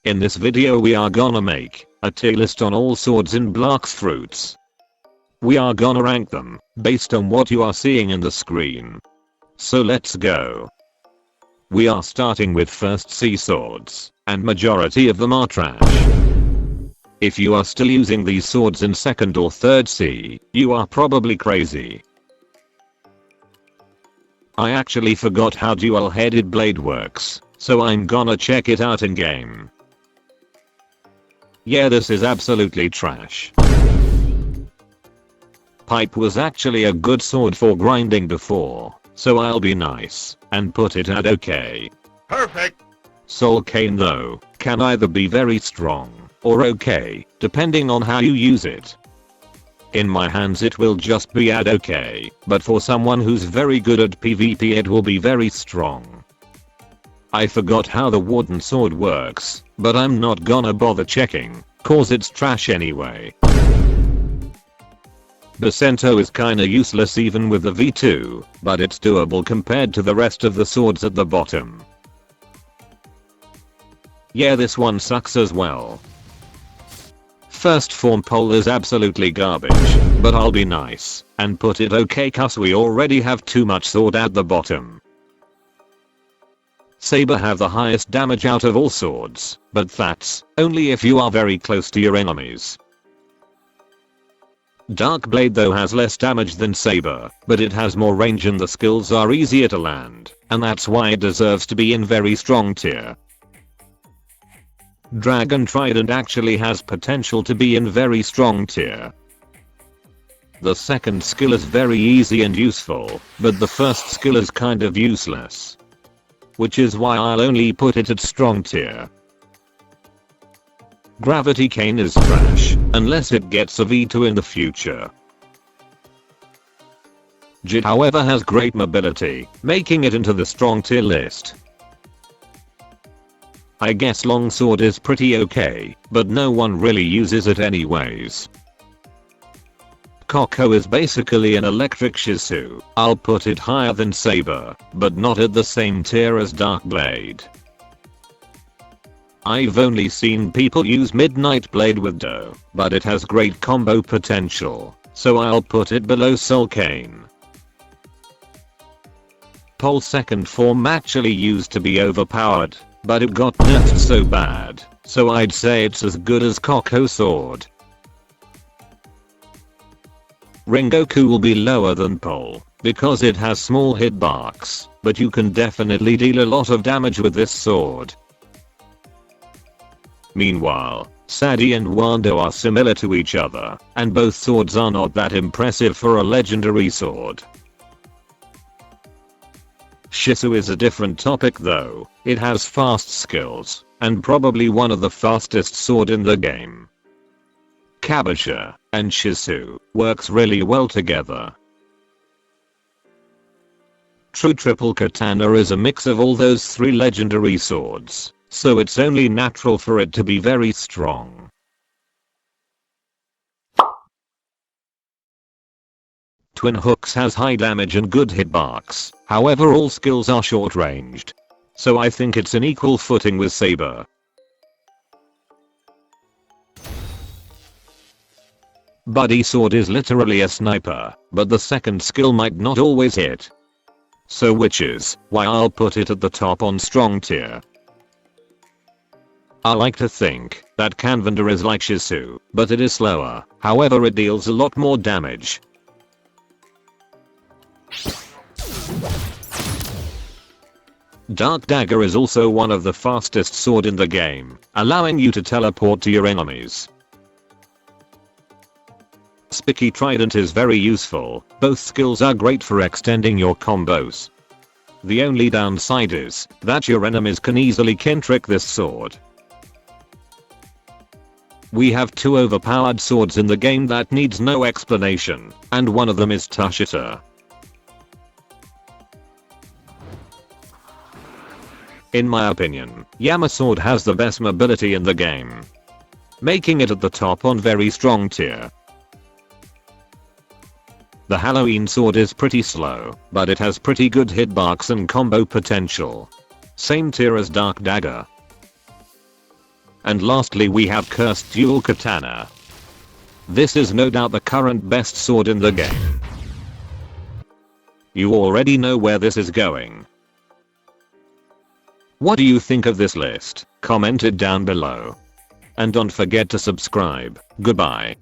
In this video we are gonna make a tier list on all swords in Blox fruits. We are gonna rank them based on what you are seeing in the screen. So let's go. We are starting with first C swords, and majority of them are trash. If you are still using these swords in second or third C, you are probably crazy. I actually forgot how dual-headed blade works, so I'm gonna check it out in game. Yeah, this is absolutely trash. Pipe was actually a good sword for grinding before, so I'll be nice and put it at okay. Perfect. Soul Kane though, can either be very strong or okay, depending on how you use it. In my hands it will just be at okay, but for someone who's very good at PvP it will be very strong. I forgot how the Warden sword works, but I'm not gonna bother checking, cause it's trash anyway. Bacento is kinda useless even with the V2, but it's doable compared to the rest of the swords at the bottom. Yeah, this one sucks as well. First form pole is absolutely garbage, but I'll be nice and put it okay cause we already have too much sword at the bottom. Saber have the highest damage out of all swords, but that's only if you are very close to your enemies. Dark Blade though has less damage than Saber, but it has more range and the skills are easier to land, and that's why it deserves to be in very strong tier. Dragon Trident actually has potential to be in very strong tier. The second skill is very easy and useful, but the first skill is kind of useless. Which is why I'll only put it at strong tier. Gravity Kane is trash, unless it gets a V2 in the future. Jit however has great mobility, making it into the strong tier list. I guess longsword is pretty okay, but no one really uses it anyways. Koko is basically an electric Shizu. I'll put it higher than Saber, but not at the same tier as Dark Blade. I've only seen people use Midnight Blade with Do, but it has great combo potential, so I'll put it below Soul Kane. Pole second form actually used to be overpowered, but it got nerfed so bad, so I'd say it's as good as Koko sword. Rengoku will be lower than Pole, because it has small hitbox, but you can definitely deal a lot of damage with this sword. Meanwhile, Sadie and Wando are similar to each other, and both swords are not that impressive for a legendary sword. Shizu is a different topic though, it has fast skills, and probably one of the fastest sword in the game. Kabasha and Shizu works really well together. True Triple Katana is a mix of all those three legendary swords, so it's only natural for it to be very strong. Twin Hooks has high damage and good hitbox, however all skills are short ranged. So I think it's an equal footing with Saber. Buddy Sword is literally a sniper, but the second skill might not always hit. So which is why I'll put it at the top on strong tier. I like to think that Kanvander is like Shizu, but it is slower, however it deals a lot more damage. Dark Dagger is also one of the fastest sword in the game, allowing you to teleport to your enemies. Spiky Trident is very useful, both skills are great for extending your combos. The only downside is that your enemies can easily kintrick this sword. We have two overpowered swords in the game that needs no explanation, and one of them is Tushita. In my opinion, Yama sword has the best mobility in the game, making it at the top on very strong tier. The Halloween sword is pretty slow, but it has pretty good hitbox and combo potential. Same tier as Dark Dagger. And lastly we have Cursed Dual Katana. This is no doubt the current best sword in the game. You already know where this is going. What do you think of this list? Comment it down below. And don't forget to subscribe. Goodbye.